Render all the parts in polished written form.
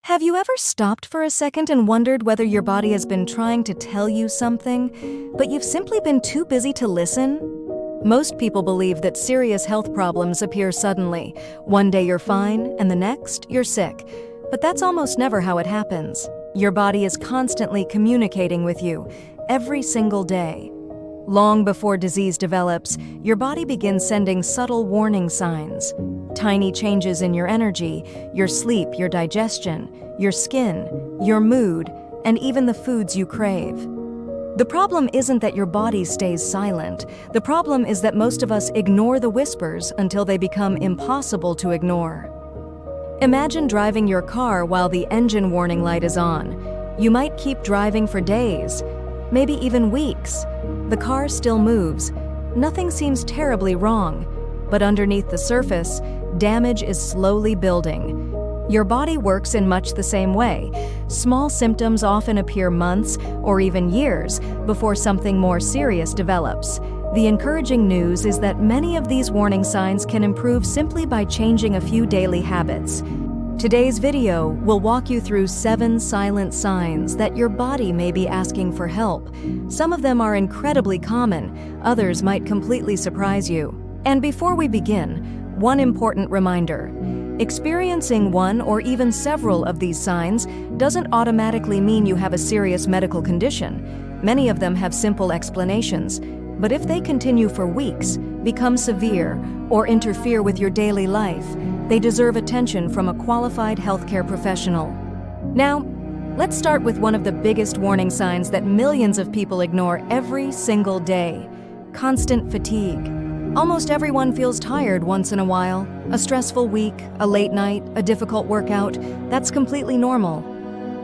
Have you ever stopped for a second and wondered whether your body has been trying to tell you something, but you've simply been too busy to listen? Most people believe that serious health problems appear suddenly. One day you're fine, and the next, you're sick. But that's almost never how it happens. Your body is constantly communicating with you, every single day. Long before disease develops, your body begins sending subtle warning signs. Tiny changes in your energy, your sleep, your digestion, your skin, your mood, and even the foods you crave. The problem isn't that your body stays silent. The problem is that most of us ignore the whispers until they become impossible to ignore. Imagine driving your car while the engine warning light is on. You might keep driving for days, maybe even weeks. The car still moves. Nothing seems terribly wrong, but underneath the surface, damage is slowly building. Your body works in much the same way. Small symptoms often appear months or even years before something more serious develops. The encouraging news is that many of these warning signs can improve simply by changing a few daily habits. Today's video will walk you through 7 silent signs that your body may be asking for help. Some of them are incredibly common, others might completely surprise you. And before we begin, one important reminder. Experiencing one or even several of these signs doesn't automatically mean you have a serious medical condition. Many of them have simple explanations, but if they continue for weeks, become severe, or interfere with your daily life, they deserve attention from a qualified healthcare professional. Now, let's start with one of the biggest warning signs that millions of people ignore every single day: constant fatigue. Almost everyone feels tired once in a while. A stressful week, a late night, a difficult workout, that's completely normal.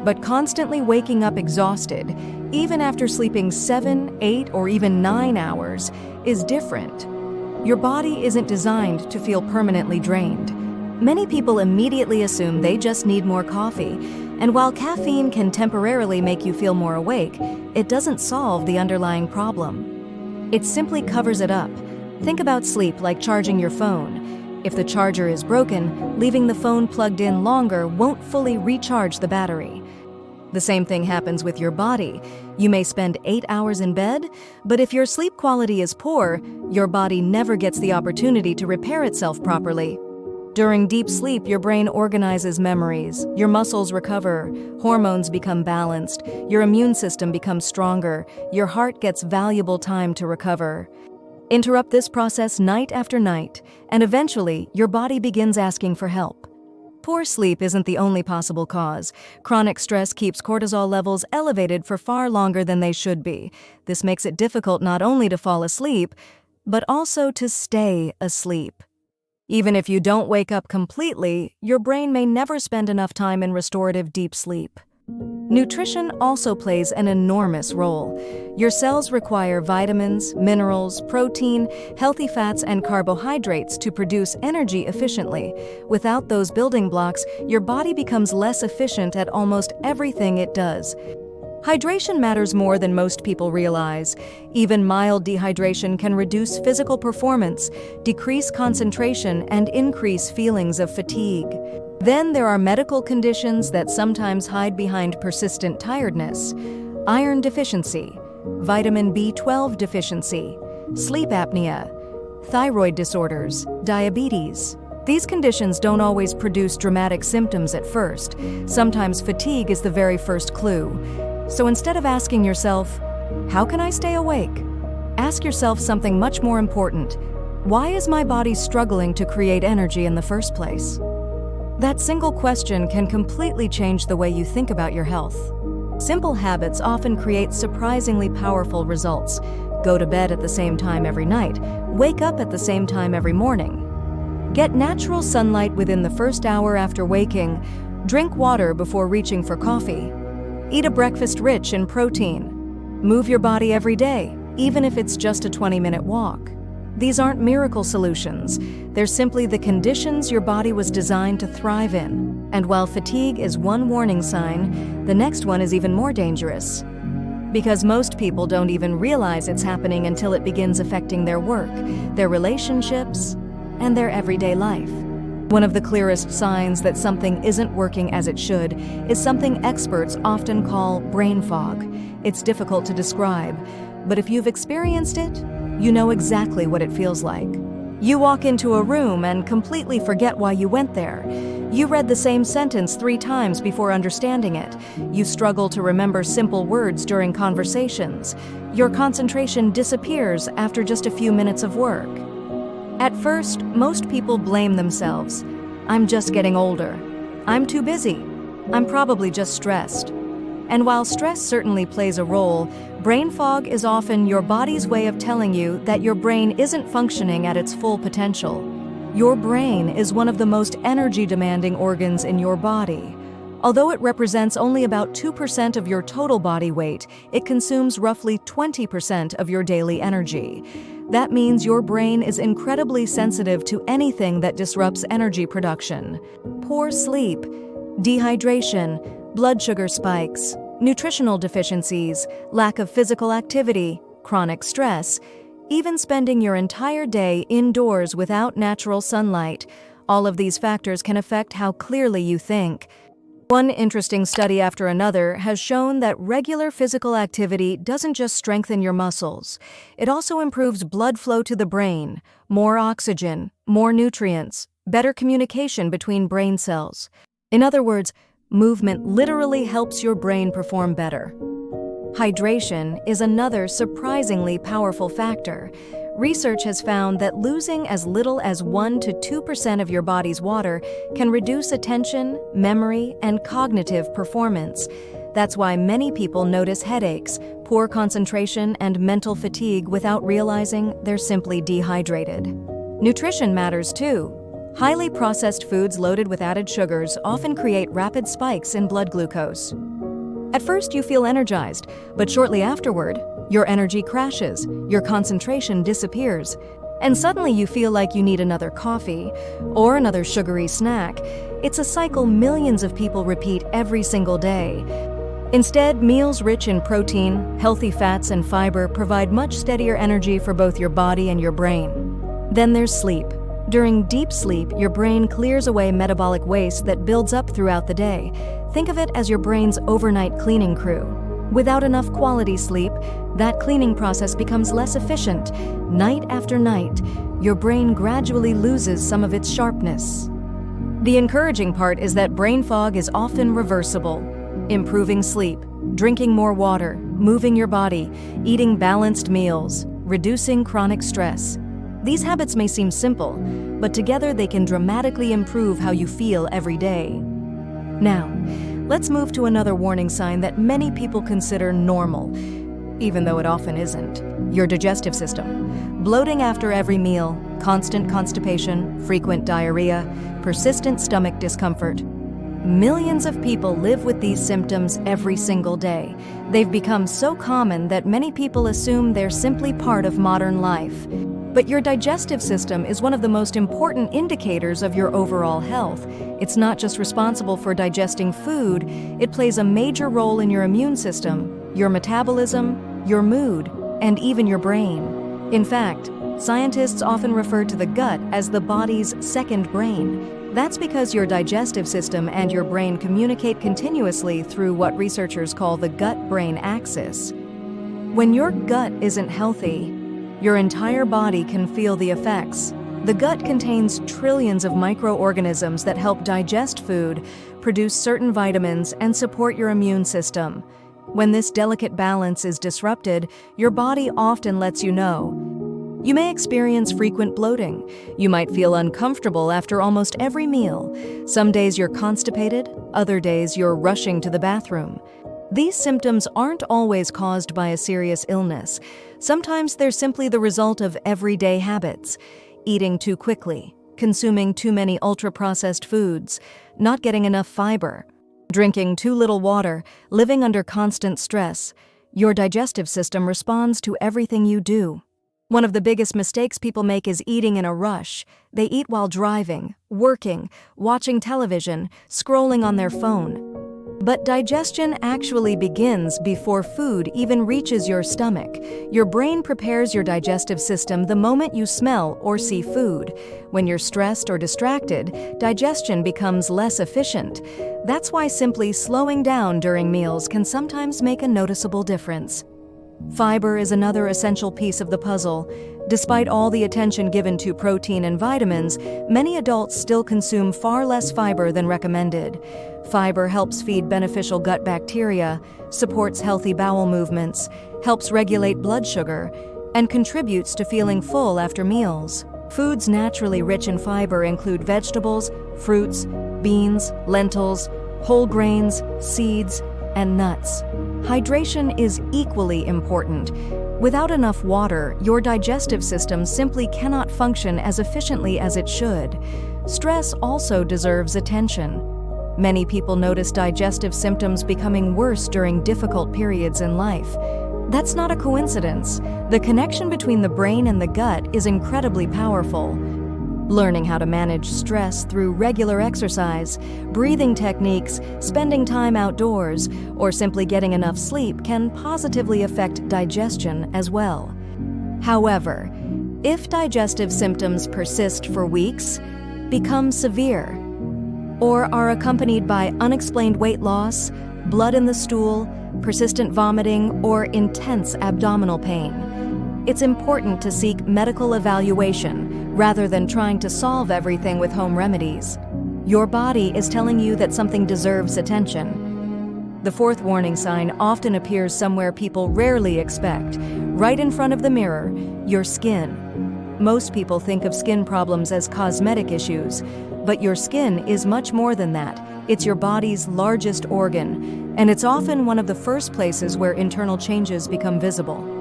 But constantly waking up exhausted, even after sleeping 7, 8, or even 9 hours, is different. Your body isn't designed to feel permanently drained. Many people immediately assume they just need more coffee, and while caffeine can temporarily make you feel more awake, it doesn't solve the underlying problem. It simply covers it up. Think about sleep like charging your phone. If the charger is broken, leaving the phone plugged in longer won't fully recharge the battery. The same thing happens with your body. You may spend 8 hours in bed, but if your sleep quality is poor, your body never gets the opportunity to repair itself properly. During deep sleep, your brain organizes memories, your muscles recover, hormones become balanced, your immune system becomes stronger, your heart gets valuable time to recover. Interrupt this process night after night, and eventually, your body begins asking for help. Poor sleep isn't the only possible cause. Chronic stress keeps cortisol levels elevated for far longer than they should be. This makes it difficult not only to fall asleep, but also to stay asleep. Even if you don't wake up completely, your brain may never spend enough time in restorative deep sleep. Nutrition also plays an enormous role. Your cells require vitamins, minerals, protein, healthy fats, and carbohydrates to produce energy efficiently. Without those building blocks, your body becomes less efficient at almost everything it does. Hydration matters more than most people realize. Even mild dehydration can reduce physical performance, decrease concentration, and increase feelings of fatigue. Then there are medical conditions that sometimes hide behind persistent tiredness: iron deficiency, vitamin B12 deficiency, sleep apnea, thyroid disorders, diabetes. These conditions don't always produce dramatic symptoms at first. Sometimes fatigue is the very first clue. So instead of asking yourself, "How can I stay awake?" ask yourself something much more important. Why is my body struggling to create energy in the first place? That single question can completely change the way you think about your health. Simple habits often create surprisingly powerful results. Go to bed at the same time every night. Wake up at the same time every morning. Get natural sunlight within the first hour after waking. Drink water before reaching for coffee. Eat a breakfast rich in protein. Move your body every day, even if it's just a 20-minute walk. These aren't miracle solutions. They're simply the conditions your body was designed to thrive in. And while fatigue is one warning sign, the next one is even more dangerous. Because most people don't even realize it's happening until it begins affecting their work, their relationships, and their everyday life. One of the clearest signs that something isn't working as it should is something experts often call brain fog. It's difficult to describe, but if you've experienced it, you know exactly what it feels like. You walk into a room and completely forget why you went there. You read the same sentence 3 times before understanding it. You struggle to remember simple words during conversations. Your concentration disappears after just a few minutes of work. At first, most people blame themselves. I'm just getting older. I'm too busy. I'm probably just stressed. And while stress certainly plays a role, brain fog is often your body's way of telling you that your brain isn't functioning at its full potential. Your brain is one of the most energy-demanding organs in your body. Although it represents only about 2% of your total body weight, it consumes roughly 20% of your daily energy. That means your brain is incredibly sensitive to anything that disrupts energy production. Poor sleep, dehydration, blood sugar spikes, nutritional deficiencies, lack of physical activity, chronic stress, even spending your entire day indoors without natural sunlight. All of these factors can affect how clearly you think. One interesting study after another has shown that regular physical activity doesn't just strengthen your muscles. It also improves blood flow to the brain, more oxygen, more nutrients, better communication between brain cells. In other words, movement literally helps your brain perform better. Hydration is another surprisingly powerful factor. Research has found that losing as little as 1 to 2% of your body's water can reduce attention, memory, and cognitive performance. That's why many people notice headaches, poor concentration, and mental fatigue without realizing they're simply dehydrated. Nutrition matters too. Highly processed foods loaded with added sugars often create rapid spikes in blood glucose. At first, you feel energized, but shortly afterward, your energy crashes, your concentration disappears, and suddenly you feel like you need another coffee or another sugary snack. It's a cycle millions of people repeat every single day. Instead, meals rich in protein, healthy fats, and fiber provide much steadier energy for both your body and your brain. Then there's sleep. During deep sleep, your brain clears away metabolic waste that builds up throughout the day. Think of it as your brain's overnight cleaning crew. Without enough quality sleep, that cleaning process becomes less efficient. Night after night, your brain gradually loses some of its sharpness. The encouraging part is that brain fog is often reversible. Improving sleep, drinking more water, moving your body, eating balanced meals, reducing chronic stress. These habits may seem simple, but together they can dramatically improve how you feel every day. Now, let's move to another warning sign that many people consider normal, even though it often isn't. Your digestive system. Bloating after every meal, constant constipation, frequent diarrhea, persistent stomach discomfort. Millions of people live with these symptoms every single day. They've become so common that many people assume they're simply part of modern life. But your digestive system is one of the most important indicators of your overall health. It's not just responsible for digesting food, it plays a major role in your immune system, your metabolism, your mood, and even your brain. In fact, scientists often refer to the gut as the body's second brain. That's because your digestive system and your brain communicate continuously through what researchers call the gut-brain axis. When your gut isn't healthy, your entire body can feel the effects. The gut contains trillions of microorganisms that help digest food, produce certain vitamins, and support your immune system. When this delicate balance is disrupted, your body often lets you know. You may experience frequent bloating. You might feel uncomfortable after almost every meal. Some days you're constipated, other days you're rushing to the bathroom. These symptoms aren't always caused by a serious illness. Sometimes they're simply the result of everyday habits: eating too quickly, consuming too many ultra-processed foods, not getting enough fiber, drinking too little water, living under constant stress. Your digestive system responds to everything you do. One of the biggest mistakes people make is eating in a rush. They eat while driving, working, watching television, scrolling on their phone. But digestion actually begins before food even reaches your stomach. Your brain prepares your digestive system the moment you smell or see food. When you're stressed or distracted, digestion becomes less efficient. That's why simply slowing down during meals can sometimes make a noticeable difference. Fiber is another essential piece of the puzzle. Despite all the attention given to protein and vitamins, many adults still consume far less fiber than recommended. Fiber helps feed beneficial gut bacteria, supports healthy bowel movements, helps regulate blood sugar, and contributes to feeling full after meals. Foods naturally rich in fiber include vegetables, fruits, beans, lentils, whole grains, seeds, and nuts. Hydration is equally important. Without enough water, your digestive system simply cannot function as efficiently as it should. Stress also deserves attention. Many people notice digestive symptoms becoming worse during difficult periods in life. That's not a coincidence. The connection between the brain and the gut is incredibly powerful. Learning how to manage stress through regular exercise, breathing techniques, spending time outdoors, or simply getting enough sleep can positively affect digestion as well. However, if digestive symptoms persist for weeks, become severe, or are accompanied by unexplained weight loss, blood in the stool, persistent vomiting, or intense abdominal pain, it's important to seek medical evaluation rather than trying to solve everything with home remedies. Your body is telling you that something deserves attention. The fourth warning sign often appears somewhere people rarely expect, right in front of the mirror, your skin. Most people think of skin problems as cosmetic issues, but your skin is much more than that. It's your body's largest organ, and it's often one of the first places where internal changes become visible.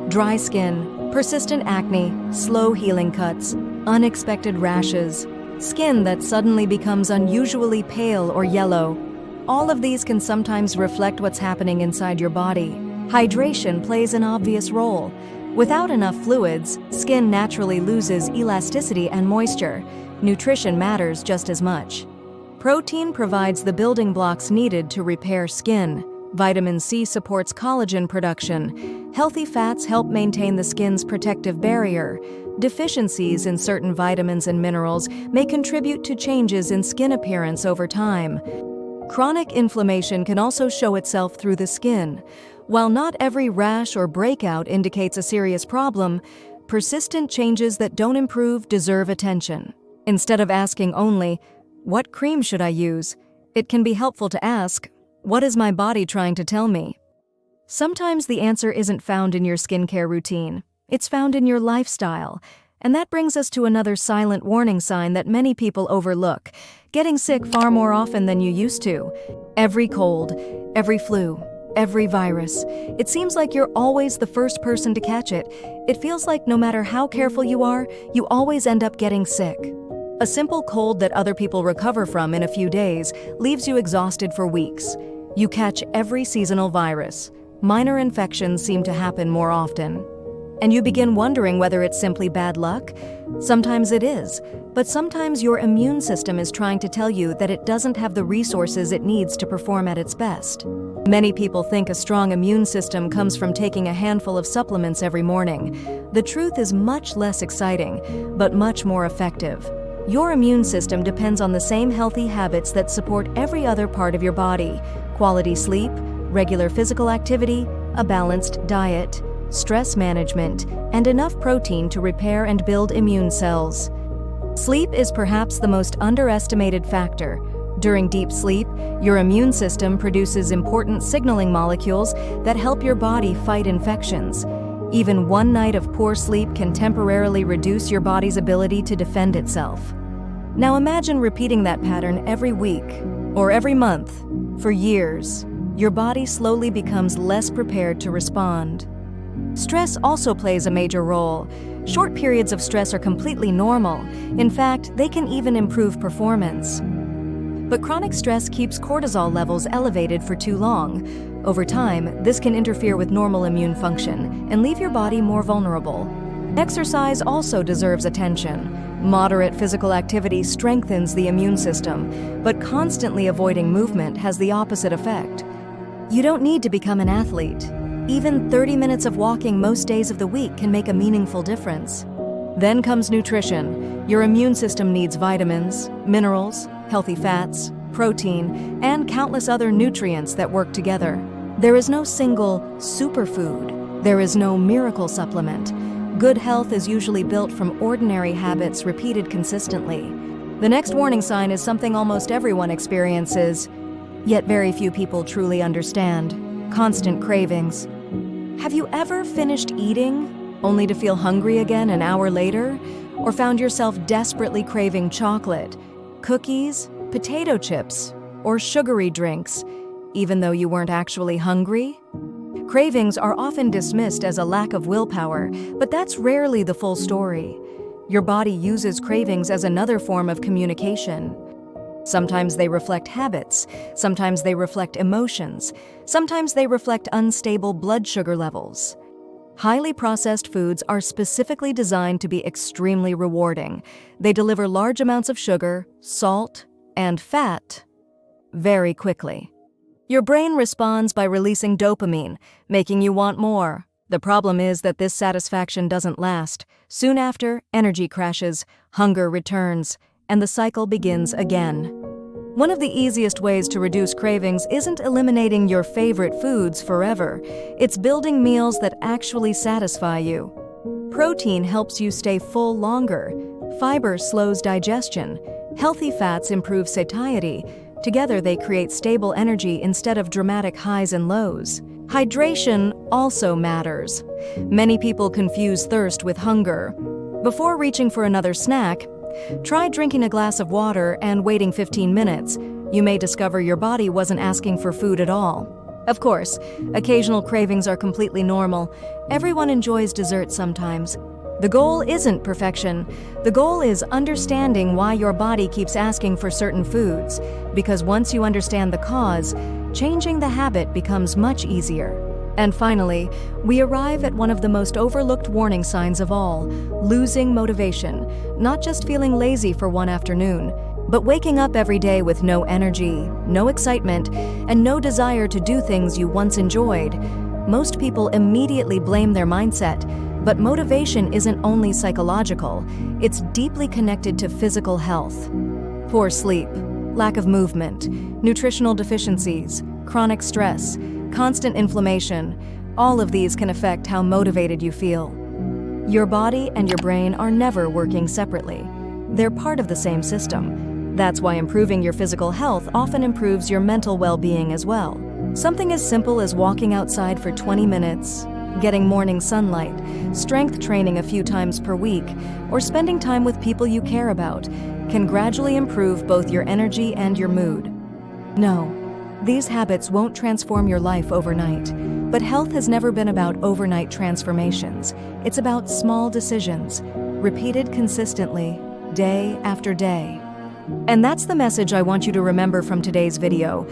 Dry skin, persistent acne, slow healing cuts, unexpected rashes, skin that suddenly becomes unusually pale or yellow. All of these can sometimes reflect what's happening inside your body. Hydration plays an obvious role. Without enough fluids, skin naturally loses elasticity and moisture. Nutrition matters just as much. Protein provides the building blocks needed to repair skin. Vitamin C supports collagen production. Healthy fats help maintain the skin's protective barrier. Deficiencies in certain vitamins and minerals may contribute to changes in skin appearance over time. Chronic inflammation can also show itself through the skin. While not every rash or breakout indicates a serious problem, persistent changes that don't improve deserve attention. Instead of asking only, "What cream should I use?" it can be helpful to ask, "What is my body trying to tell me?" Sometimes the answer isn't found in your skincare routine. It's found in your lifestyle. And that brings us to another silent warning sign that many people overlook: getting sick far more often than you used to. Every cold, every flu, every virus. It seems like you're always the first person to catch it. It feels like no matter how careful you are, you always end up getting sick. A simple cold that other people recover from in a few days leaves you exhausted for weeks. You catch every seasonal virus. Minor infections seem to happen more often. And you begin wondering whether it's simply bad luck. Sometimes it is, but sometimes your immune system is trying to tell you that it doesn't have the resources it needs to perform at its best. Many people think a strong immune system comes from taking a handful of supplements every morning. The truth is much less exciting, but much more effective. Your immune system depends on the same healthy habits that support every other part of your body: quality sleep, regular physical activity, a balanced diet, stress management, and enough protein to repair and build immune cells. Sleep is perhaps the most underestimated factor. During deep sleep, your immune system produces important signaling molecules that help your body fight infections. Even one night of poor sleep can temporarily reduce your body's ability to defend itself. Now imagine repeating that pattern every week or every month for years. Your body slowly becomes less prepared to respond. Stress also plays a major role. Short periods of stress are completely normal. In fact, they can even improve performance. But chronic stress keeps cortisol levels elevated for too long. Over time, this can interfere with normal immune function and leave your body more vulnerable. Exercise also deserves attention. Moderate physical activity strengthens the immune system, but constantly avoiding movement has the opposite effect. You don't need to become an athlete. Even 30 minutes of walking most days of the week can make a meaningful difference. Then comes nutrition. Your immune system needs vitamins, minerals, healthy fats, protein, and countless other nutrients that work together. There is no single superfood. There is no miracle supplement. Good health is usually built from ordinary habits repeated consistently. The next warning sign is something almost everyone experiences, yet very few people truly understand: constant cravings. Have you ever finished eating only to feel hungry again an hour later? Or found yourself desperately craving chocolate, cookies, potato chips, or sugary drinks, even though you weren't actually hungry? Cravings are often dismissed as a lack of willpower, but that's rarely the full story. Your body uses cravings as another form of communication. Sometimes they reflect habits, sometimes they reflect emotions, sometimes they reflect unstable blood sugar levels. Highly processed foods are specifically designed to be extremely rewarding. They deliver large amounts of sugar, salt, and fat very quickly. Your brain responds by releasing dopamine, making you want more. The problem is that this satisfaction doesn't last. Soon after, energy crashes, hunger returns, and the cycle begins again. One of the easiest ways to reduce cravings isn't eliminating your favorite foods forever. It's building meals that actually satisfy you. Protein helps you stay full longer. Fiber slows digestion. Healthy fats improve satiety. Together they create stable energy instead of dramatic highs and lows. Hydration also matters. Many people confuse thirst with hunger. Before reaching for another snack, try drinking a glass of water and waiting 15 minutes. You may discover your body wasn't asking for food at all. Of course, occasional cravings are completely normal. Everyone enjoys dessert sometimes. The goal isn't perfection. The goal is understanding why your body keeps asking for certain foods, because once you understand the cause, changing the habit becomes much easier. And finally, we arrive at one of the most overlooked warning signs of all: losing motivation. Not just feeling lazy for one afternoon, but waking up every day with no energy, no excitement, and no desire to do things you once enjoyed. Most people immediately blame their mindset, but motivation isn't only psychological, it's deeply connected to physical health. Poor sleep, lack of movement, nutritional deficiencies, chronic stress, constant inflammation, all of these can affect how motivated you feel. Your body and your brain are never working separately. They're part of the same system. That's why improving your physical health often improves your mental well-being as well. Something as simple as walking outside for 20 minutes, getting morning sunlight, strength training a few times per week, or spending time with people you care about can gradually improve both your energy and your mood. No, these habits won't transform your life overnight, but health has never been about overnight transformations. It's about small decisions, repeated consistently, day after day. And that's the message I want you to remember from today's video.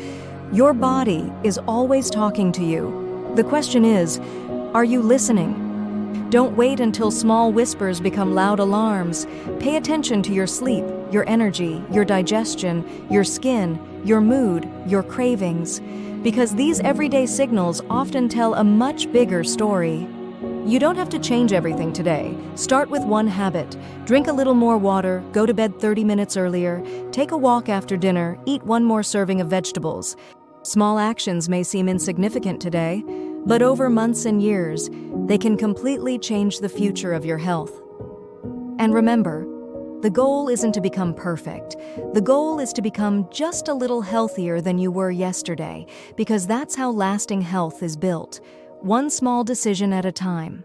Your body is always talking to you. The question is, are you listening? Don't wait until small whispers become loud alarms. Pay attention to your sleep, your energy, your digestion, your skin, your mood, your cravings, because these everyday signals often tell a much bigger story. You don't have to change everything today. Start with one habit. Drink a little more water, go to bed 30 minutes earlier, take a walk after dinner, eat one more serving of vegetables. Small actions may seem insignificant today, but over months and years, they can completely change the future of your health. And remember, the goal isn't to become perfect. The goal is to become just a little healthier than you were yesterday, because that's how lasting health is built, one small decision at a time.